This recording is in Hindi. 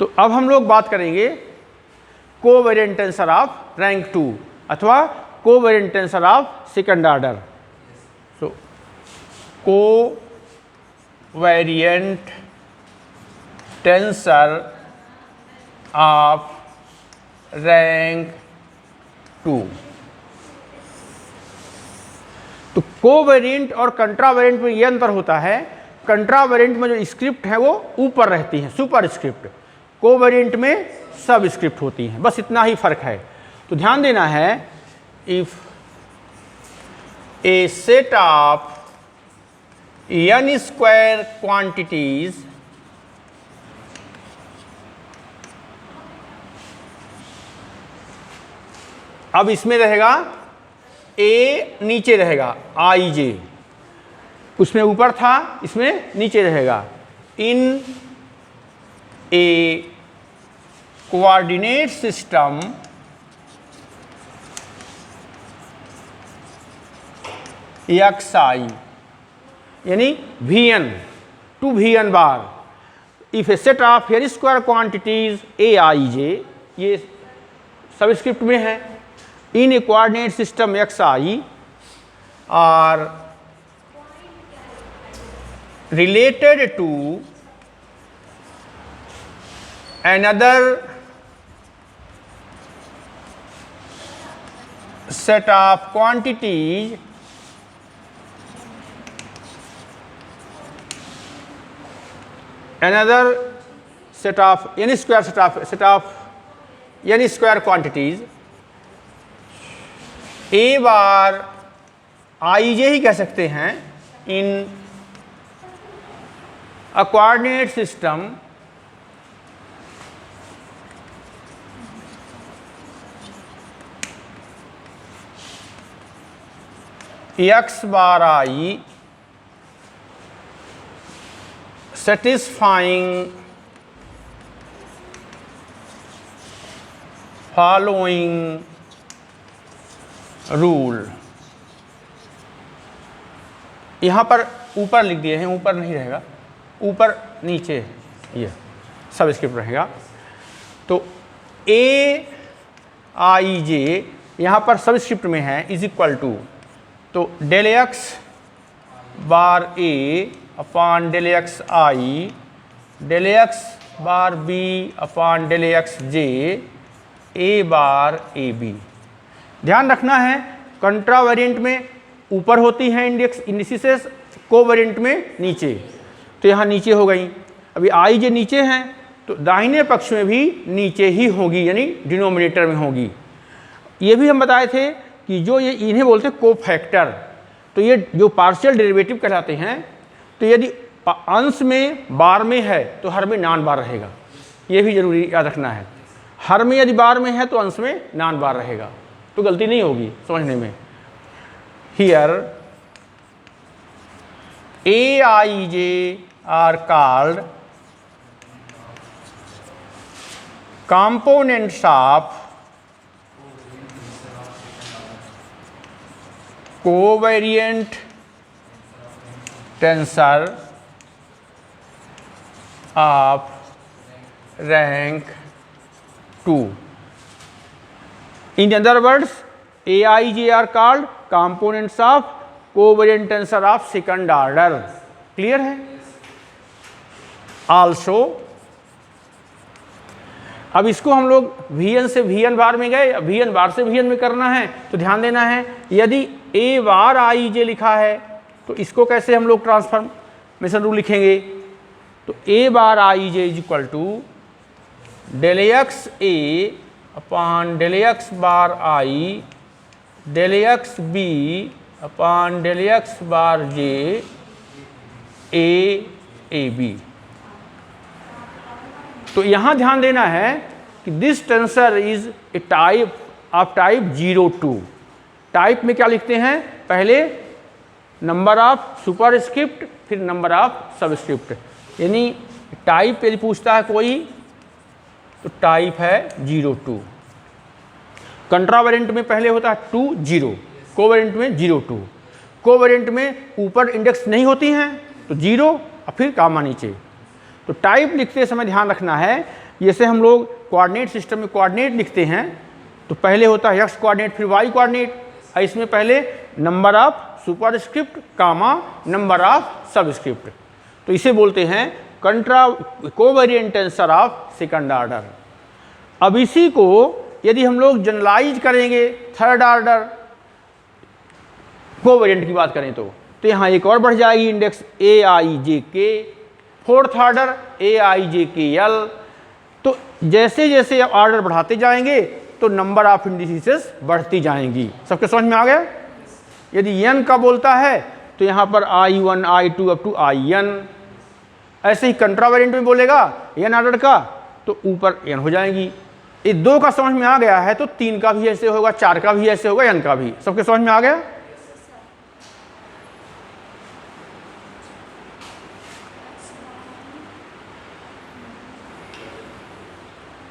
तो अब हम लोग बात करेंगे कोवेरिएंट टेंसर ऑफ रैंक 2 अथवा covariant tensor of second order. So covariant tensor of rank 2। तो कोवेरिएंट और कंट्रावेरिएंट में ये अंतर होता है, कंट्रावेरिएंट में जो स्क्रिप्ट है वो ऊपर रहती है, सुपर स्क्रिप्ट, कोवेरिएंट में सब स्क्रिप्ट होती हैं, बस इतना ही फर्क है। तो ध्यान देना है, if a set of n square quantities अब इसमें रहेगा ए नीचे रहेगा आई जे, उसमें ऊपर था इसमें नीचे रहेगा। In a coordinate system x i यानी Vn to Vn bar, if a set of n square quantities a i j, ये सबस्क्रिप्ट में है, in a coordinate system x i are related to another set of quantities n square quantities a bar i j ही कह सकते हैं, इन a coordinate system x bar I satisfying following rule। यहाँ पर ऊपर लिख दिए हैं, ऊपर नहीं रहेगा, ऊपर नीचे ये सब स्क्रिप्ट रहेगा। तो ए आई जे यहाँ पर सब स्क्रिप्ट में है, इज इक्वल टू, तो del x bar a upon del x i, del x bar b upon del x j, a bar a b. ध्यान रखना है, कंट्रावेरिएंट में ऊपर होती हैं इंडिसेस, कोवेरिएंट में नीचे। तो यहाँ नीचे हो गई, अभी आई जे नीचे हैं तो दाहिने पक्ष में भी नीचे ही होगी, यानी डिनोमिनेटर में होगी। ये भी हम बताए थे कि जो ये इन्हें बोलते हैं कोफैक्टर, तो ये जो पार्शियल डेरिवेटिव कहलाते हैं। तो यदि अंश में बार में है तो हर में नॉन बार रहेगा, ये भी जरूरी याद रखना है। हर में यदि बार में है तो अंश में नॉन बार रहेगा, तो गलती नहीं होगी समझने में। Here A i J are called components of covariant tensor of rank 2। In other words, AIJ are called components of covariant tensor of second order। Clear है? आल्सो, अब इसको हम लोग Vn से Vn बार में गए, Vn बार से Vn में करना है, तो ध्यान देना है, यदि a बार आई जे लिखा है तो इसको कैसे हम लोग ट्रांसफॉर्मेशन रूल लिखेंगे। तो a bar i j is equal to del x a upon del x bar i, del x b upon del x bar j, a b. तो यहाँ ध्यान देना है कि this tensor is a type of type 02। Type में क्या लिखते हैं, पहले नंबर ऑफ सुपरस्क्रिप्ट फिर नंबर ऑफ सबस्क्रिप्ट, यानी टाइप यदि पूछता है कोई तो टाइप है 02। कंट्रावेरिएंट में पहले होता है 2 0, कोवेरिएंट में 02। कोवेरिएंट में ऊपर इंडेक्स नहीं होती हैं तो 0 और फिर कामा नीचे। तो टाइप लिखते समय ध्यान रखना है जैसे हम लोग कोऑर्डिनेट सिस्टम में कोऑर्डिनेट लिखते हैं तो पहले होता है एक्स कोऑर्डिनेट फिर वाई कोऑर्डिनेट, इसमें पहले number of superscript comma number of subscript, तो इसे बोलते हैं contravariant tensor of second order. अब इसी को यदि हम लोग जनरलाइज करेंगे थर्ड ऑर्डर कोवेरिएंट की बात करें तो यहाँ एक और बढ़ जाएगी इंडेक्स ए आई जे के, फोर्थ ऑर्डर ए आई जे के एल। तो जैसे जैसे ऑर्डर बढ़ाते जाएंगे तो नंबर ऑफ इंडिसेस बढ़ती जाएंगी। सबके समझ में आ गया? यदि एन का बोलता है तो यहाँ पर I1 I2 up to IN, ऐसे ही कंट्रा वेरिएंट में बोलेगा एन ऑर्डर का तो ऊपर एन हो जाएंगी। ये 2 का समझ में आ गया है तो 3 का भी ऐसे होगा, 4 का भी ऐसे होगा, एन का भी। सबके समझ में आ गया?